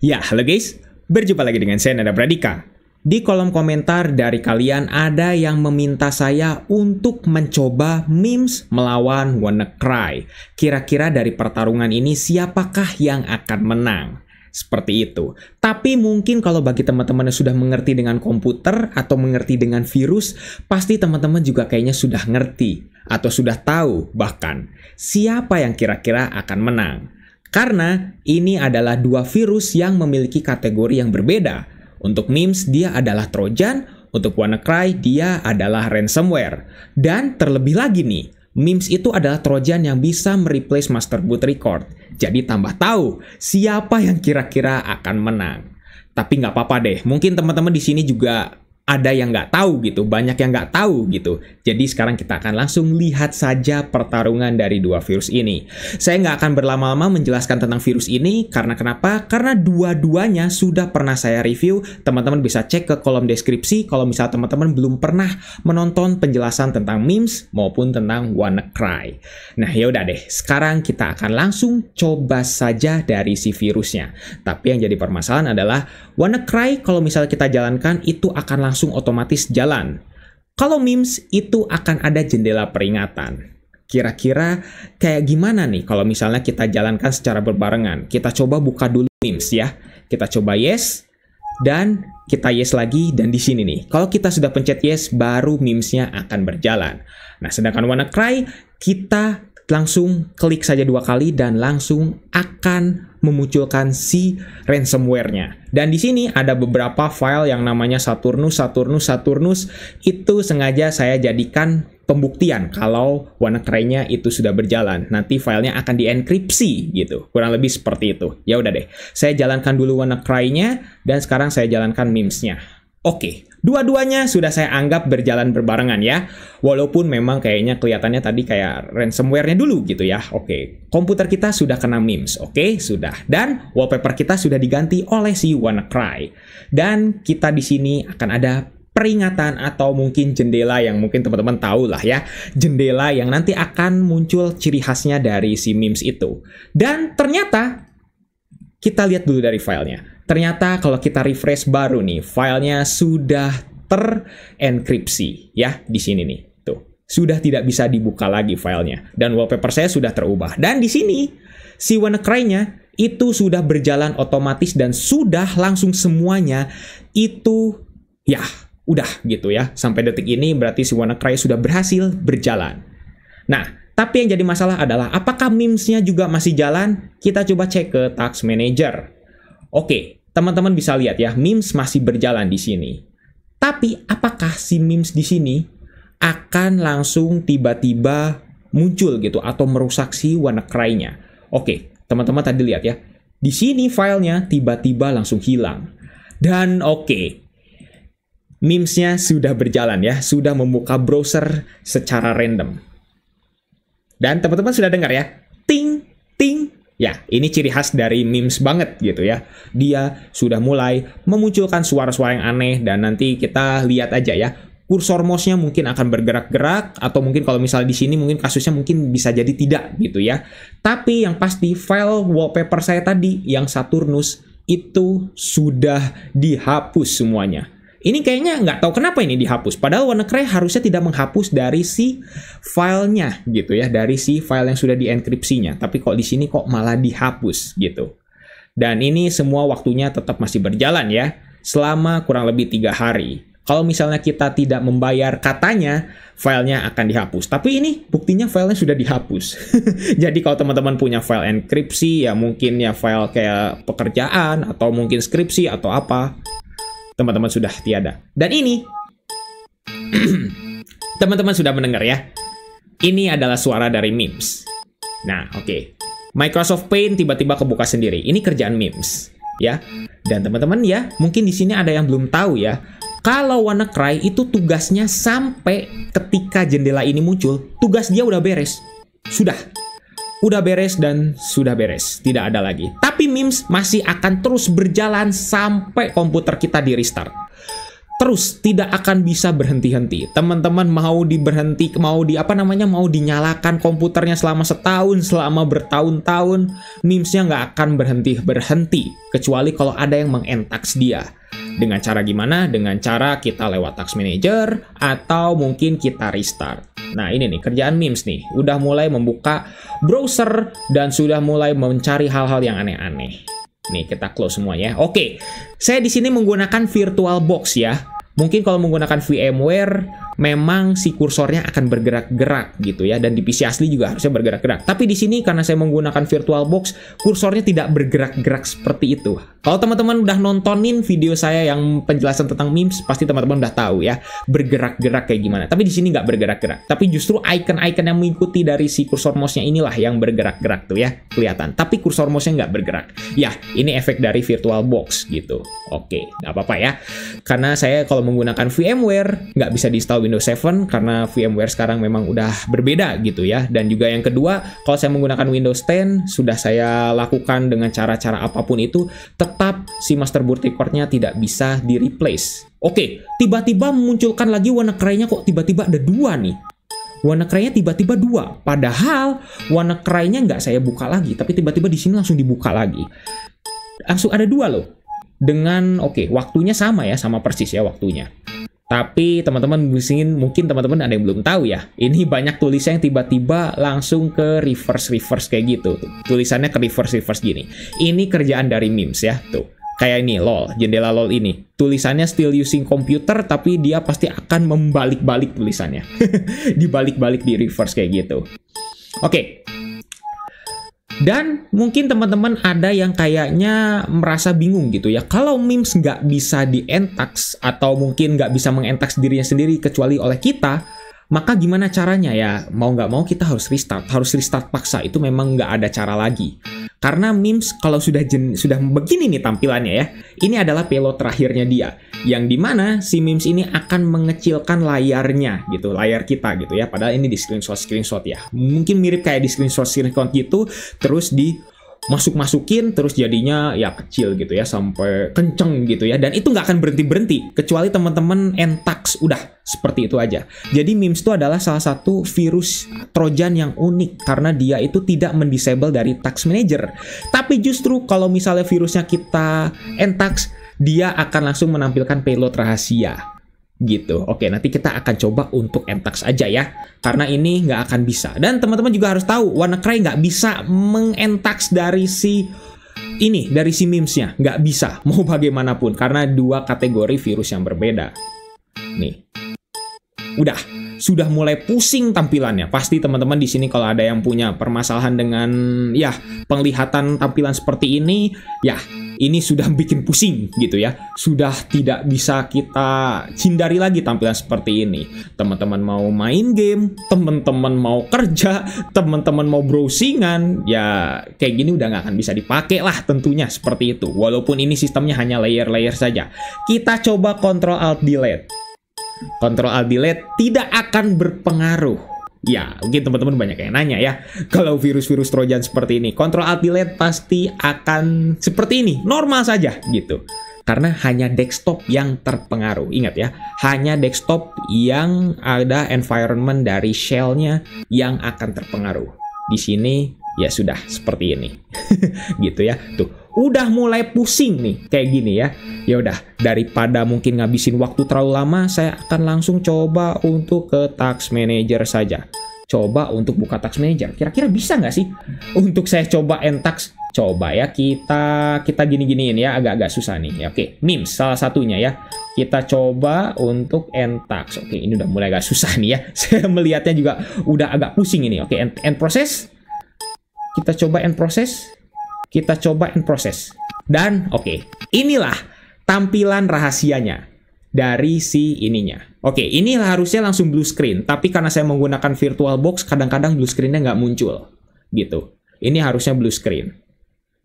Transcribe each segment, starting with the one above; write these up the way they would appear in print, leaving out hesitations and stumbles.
Ya, halo guys. Berjumpa lagi dengan saya Nada Pradika. Di kolom komentar dari kalian ada yang meminta saya untuk mencoba memes melawan WannaCry. Kira-kira dari pertarungan ini siapakah yang akan menang? Seperti itu. Tapi mungkin kalau bagi teman-teman yang sudah mengerti dengan komputer atau mengerti dengan virus, pasti teman-teman juga kayaknya sudah ngerti atau sudah tahu bahkan siapa yang kira-kira akan menang. Karena ini adalah dua virus yang memiliki kategori yang berbeda. Untuk memes dia adalah Trojan, untuk WannaCry dia adalah ransomware. Dan terlebih lagi nih, memes itu adalah Trojan yang bisa mereplace master boot record. Jadi tambah tahu siapa yang kira-kira akan menang. Tapi nggak apa-apa deh, mungkin teman-teman di sini juga ada yang nggak tahu gitu, banyak yang nggak tahu gitu. Jadi sekarang kita akan langsung lihat saja pertarungan dari dua virus ini. Saya nggak akan berlama-lama menjelaskan tentang virus ini, karena kenapa? Karena dua-duanya sudah pernah saya review. Teman-teman bisa cek ke kolom deskripsi kalau misalnya teman-teman belum pernah menonton penjelasan tentang memes maupun tentang WannaCry. Nah yaudah deh, sekarang kita akan langsung coba saja dari si virusnya. Tapi yang jadi permasalahan adalah WannaCry kalau misalnya kita jalankan itu akan langsung otomatis jalan. Kalau memes itu akan ada jendela peringatan. Kira-kira kayak gimana nih kalau misalnya kita jalankan secara berbarengan? Kita coba buka dulu memes ya. Kita coba yes dan kita yes lagi, dan di sini nih. Kalau kita sudah pencet yes baru memesnya akan berjalan. Nah, sedangkan WannaCry kita langsung klik saja 2 kali dan langsung akan memunculkan si ransomware-nya. Dan di sini ada beberapa file yang namanya Saturnus. Itu sengaja saya jadikan pembuktian kalau WannaCry-nya itu sudah berjalan. Nanti filenya akan dienkripsi gitu. Kurang lebih seperti itu. Ya udah deh. Saya jalankan dulu WannaCry-nya dan sekarang saya jalankan memes-nya. Oke, dua-duanya sudah saya anggap berjalan berbarengan ya. Walaupun memang kayaknya kelihatannya tadi kayak ransomware-nya dulu gitu ya. Oke, komputer kita sudah kena memes. Oke, sudah. Dan wallpaper kita sudah diganti oleh si WannaCry. Dan kita di sini akan ada peringatan atau mungkin jendela yang mungkin teman-teman tahu lah ya. Jendela yang nanti akan muncul ciri khasnya dari si memes itu. Dan ternyata kita lihat dulu dari filenya. Ternyata kalau kita refresh baru nih, filenya sudah terenkripsi ya di sini nih. Tuh, sudah tidak bisa dibuka lagi filenya dan wallpaper saya sudah terubah. Dan di sini si WannaCry-nya itu sudah berjalan otomatis dan sudah langsung semuanya itu ya udah gitu ya. Sampai detik ini berarti si WannaCry sudah berhasil berjalan. Nah, tapi yang jadi masalah adalah apakah memesnya juga masih jalan? Kita coba cek ke Task Manager. Oke, teman-teman bisa lihat ya, memes masih berjalan di sini. Tapi apakah si memes di sini akan langsung tiba-tiba muncul gitu atau merusak si WannaCry-nya? Oke, teman-teman tadi lihat ya. Di sini filenya tiba-tiba langsung hilang. Dan oke, memesnya sudah berjalan ya, sudah membuka browser secara random. Dan teman-teman sudah dengar ya, ting, ting. Ya, ini ciri khas dari memes banget gitu ya. Dia sudah mulai memunculkan suara-suara yang aneh dan nanti kita lihat aja ya. Kursor mouse-nya mungkin akan bergerak-gerak atau mungkin kalau misalnya di sini mungkin kasusnya mungkin bisa jadi tidak gitu ya. Tapi yang pasti file wallpaper saya tadi yang Saturnus itu sudah dihapus semuanya. Ini kayaknya nggak tahu kenapa ini dihapus. Padahal WannaCry harusnya tidak menghapus dari si filenya gitu ya. Dari si file yang sudah dienkripsinya. Tapi kok di sini kok malah dihapus gitu. Dan ini semua waktunya tetap masih berjalan ya. Selama kurang lebih 3 hari. Kalau misalnya kita tidak membayar katanya, filenya akan dihapus. Tapi ini buktinya filenya sudah dihapus. Jadi kalau teman-teman punya file enkripsi ya mungkin ya file kayak pekerjaan atau mungkin skripsi atau apa, teman-teman sudah tiada. Dan ini teman-teman sudah mendengar ya. Ini adalah suara dari memes. Nah, oke. Microsoft Paint tiba-tiba kebuka sendiri. Ini kerjaan memes, ya. Dan teman-teman ya, mungkin di sini ada yang belum tahu ya. Kalau WannaCry itu tugasnya sampai ketika jendela ini muncul, tugas dia udah beres. Udah beres dan sudah beres. Tidak ada lagi. Tapi memes masih akan terus berjalan sampai komputer kita di restart. terus, tidak akan bisa berhenti-henti. Teman-teman mau mau dinyalakan komputernya selama setahun, selama bertahun-tahun, memesnya nggak akan berhenti-berhenti, kecuali kalau ada yang meng-tax dia. Dengan cara gimana? Dengan cara kita lewat Tax Manager, atau mungkin kita restart. Nah, ini nih kerjaan memes nih, udah mulai membuka browser dan sudah mulai mencari hal-hal yang aneh-aneh. Nih, kita close semuanya. Oke, saya di sini menggunakan VirtualBox ya. Mungkin kalau menggunakan VMware, memang si kursornya akan bergerak-gerak gitu ya. Dan di PC asli juga harusnya bergerak-gerak. Tapi di sini karena saya menggunakan VirtualBox, kursornya tidak bergerak-gerak seperti itu. Kalau teman-teman udah nontonin video saya yang penjelasan tentang memes, pasti teman-teman udah tahu ya, bergerak-gerak kayak gimana. Tapi di sini nggak bergerak-gerak. Tapi justru icon-icon yang mengikuti dari si kursor mouse-nya inilah yang bergerak-gerak tuh ya, kelihatan. Tapi kursor mouse-nya nggak bergerak. Ya, ini efek dari VirtualBox gitu. Oke, nggak apa-apa ya. Karena saya kalau menggunakan VMware, nggak bisa di-install Windows 7 karena VMware sekarang memang udah berbeda gitu ya. Dan juga yang kedua, kalau saya menggunakan Windows 10, sudah saya lakukan dengan cara-cara apapun itu, tetap si masterboard record-nya tidak bisa di-replace. Oke, tiba-tiba memunculkan lagi WannaCry-nya kok tiba-tiba ada 2 nih. WannaCry-nya tiba-tiba 2. Padahal WannaCry-nya nggak saya buka lagi, tapi tiba-tiba di sini langsung dibuka lagi. Langsung ada 2 loh. Dengan, waktunya sama ya, sama persis ya waktunya. Tapi teman-teman mungkin teman-teman ada yang belum tahu ya. Ini banyak tulisan yang tiba-tiba langsung ke reverse kayak gitu. Tulisannya ke reverse gini. Ini kerjaan dari memes ya, tuh. Kayak ini, lol, jendela lol ini. Tulisannya still using computer, tapi dia pasti akan membalik-balik tulisannya. Dibalik-balik di reverse kayak gitu. Oke. Dan mungkin teman-teman ada yang kayaknya merasa bingung gitu ya. Kalau memes nggak bisa di-entax atau mungkin nggak bisa meng-entax dirinya sendiri kecuali oleh kita, maka gimana caranya ya? Mau nggak mau kita harus restart paksa. Itu memang nggak ada cara lagi. Karena memes kalau sudah begini nih tampilannya ya, ini adalah payload terakhirnya dia. Yang dimana si memes ini akan mengecilkan layarnya gitu, layar kita gitu ya. Padahal ini di screenshot ya. Mungkin mirip kayak di screenshot gitu, terus masukin terus jadinya ya kecil gitu ya, sampai kenceng gitu ya. Dan itu nggak akan berhenti kecuali teman-teman entax, udah seperti itu aja. Jadi memes itu adalah salah satu virus trojan yang unik karena dia itu tidak mendisable dari Tax Manager. Tapi justru kalau misalnya virusnya kita entax, dia akan langsung menampilkan payload rahasia gitu. Oke, nanti kita akan coba untuk entax aja ya, karena ini nggak akan bisa. Dan teman-teman juga harus tahu, WannaCry nggak bisa mengentax dari si memesnya, nggak bisa mau bagaimanapun karena 2 kategori virus yang berbeda. Nih, sudah mulai pusing tampilannya. Pasti teman-teman di sini kalau ada yang punya permasalahan dengan ya penglihatan tampilan seperti ini, ya ini sudah bikin pusing gitu ya. Sudah tidak bisa kita hindari lagi tampilan seperti ini. Teman-teman mau main game, teman-teman mau kerja, teman-teman mau browsingan, ya kayak gini udah nggak akan bisa dipakai lah tentunya seperti itu. Walaupun ini sistemnya hanya layer-layer saja. Kita coba Ctrl-Alt-Delete. Ctrl-Alt-Delete tidak akan berpengaruh. Ya, mungkin teman-teman banyak yang nanya ya, kalau virus-virus trojan seperti ini, Ctrl-Alt-Delete pasti akan seperti ini, normal saja gitu. Karena hanya desktop yang terpengaruh. Ingat ya, hanya desktop yang ada environment dari shell-nya yang akan terpengaruh. Di sini ya sudah seperti ini. Gitu ya. Tuh, udah mulai pusing nih kayak gini ya. Ya udah, daripada mungkin ngabisin waktu terlalu lama, saya akan langsung coba untuk ke Tax Manager saja. Coba untuk buka Tax Manager. Kira-kira bisa nggak sih untuk saya coba entax? Coba ya, kita gini-giniin ya, agak-agak susah nih. Oke, memes salah satunya ya. Kita coba untuk entax. Oke, ini udah mulai agak susah nih ya. Saya melihatnya juga udah agak pusing ini. Oke, end process. Kita coba end process. Kita coba end process. Dan oke, inilah tampilan rahasianya dari si ininya. Oke, ini harusnya langsung blue screen. Tapi karena saya menggunakan VirtualBox, kadang-kadang blue screen-nya nggak muncul. Gitu. Ini harusnya blue screen.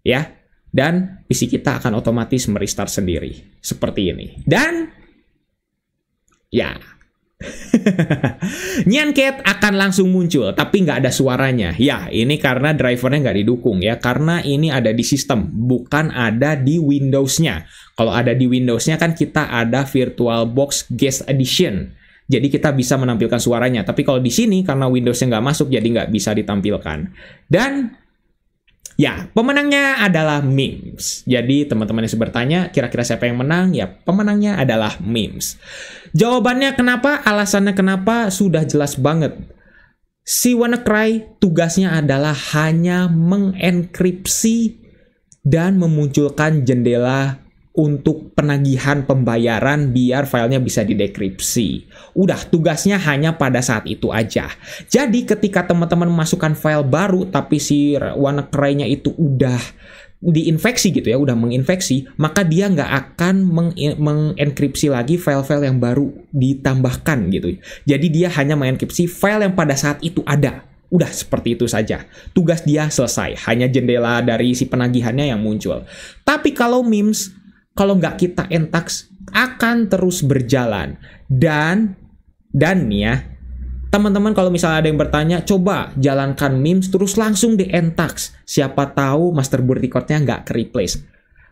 Ya. Dan PC kita akan otomatis merestart sendiri. Seperti ini. Dan ya, Nyanket akan langsung muncul, tapi nggak ada suaranya. Ya, ini karena drivernya nggak didukung ya, karena ini ada di sistem, bukan ada di Windows-nya. Kalau ada di Windows-nya kan kita ada VirtualBox Guest Edition. Jadi kita bisa menampilkan suaranya. Tapi kalau di sini, karena Windows-nya nggak masuk, jadi nggak bisa ditampilkan. Dan ya, pemenangnya adalah Memes. Jadi teman-teman yang bertanya, kira-kira siapa yang menang? Ya, pemenangnya adalah Memes. Jawabannya kenapa? Alasannya kenapa? Sudah jelas banget. Si WannaCry tugasnya adalah hanya mengenkripsi dan memunculkan jendela untuk penagihan pembayaran biar filenya bisa didekripsi. Udah, tugasnya hanya pada saat itu aja. Jadi ketika teman-teman memasukkan file baru tapi si WannaCry-nya itu udah diinfeksi gitu ya, udah menginfeksi, maka dia nggak akan mengenkripsi lagi file-file yang baru ditambahkan gitu. Jadi dia hanya mengenkripsi file yang pada saat itu ada. Udah, seperti itu saja. Tugas dia selesai. Hanya jendela dari si penagihannya yang muncul. Tapi kalau Memes, kalau nggak kita entax, akan terus berjalan. Dan nih ya, teman-teman kalau misalnya ada yang bertanya, coba jalankan Memes terus langsung di entax. Siapa tahu masterboard record-nya nggak ke-replace.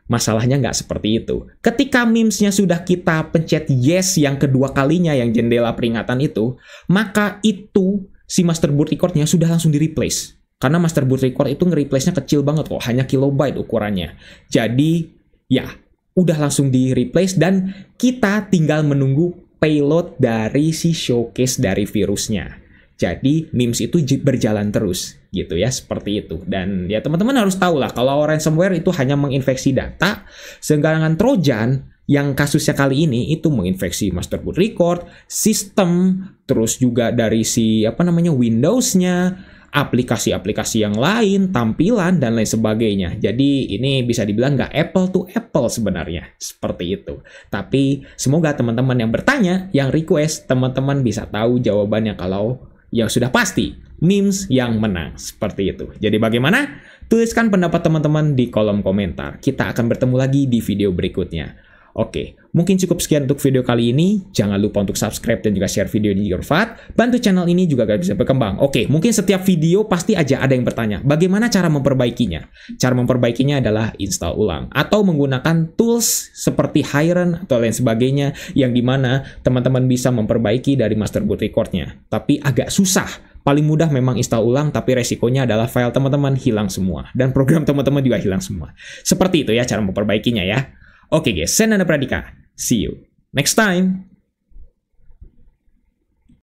Masalahnya nggak seperti itu. Ketika Memes-nya sudah kita pencet yes yang kedua kalinya, yang jendela peringatan itu, maka itu si masterboard record-nya sudah langsung di-replace. Karena masterboard record itu nge-replace-nya kecil banget kok, hanya kilobyte ukurannya. Jadi, ya, udah langsung di-replace dan kita tinggal menunggu payload dari si showcase dari virusnya. Jadi Memes itu berjalan terus gitu ya, seperti itu. Dan ya teman-teman harus tahu lah, kalau ransomware itu hanya menginfeksi data, sedangkan Trojan yang kasusnya kali ini itu menginfeksi masterboard record, sistem, terus juga dari si Windows-nya, aplikasi-aplikasi yang lain, tampilan, dan lain sebagainya. Jadi ini bisa dibilang nggak apple to apple sebenarnya. Seperti itu. Tapi semoga teman-teman yang bertanya, yang request, teman-teman bisa tahu jawabannya kalau yang sudah pasti. Memes yang menang. Seperti itu. Jadi bagaimana? Tuliskan pendapat teman-teman di kolom komentar. Kita akan bertemu lagi di video berikutnya. Oke, mungkin cukup sekian untuk video kali ini. Jangan lupa untuk subscribe dan juga share video ini di Yorvat. Bantu channel ini juga agar bisa berkembang. Oke, mungkin setiap video pasti aja ada yang bertanya, bagaimana cara memperbaikinya? Cara memperbaikinya adalah install ulang. Atau menggunakan tools seperti Hiren atau lain sebagainya, yang dimana teman-teman bisa memperbaiki dari masterboard record-nya. Tapi agak susah. Paling mudah memang install ulang, tapi resikonya adalah file teman-teman hilang semua. Dan program teman-teman juga hilang semua. Seperti itu ya cara memperbaikinya ya. Oke guys, saya Nanda Pradika. See you next time.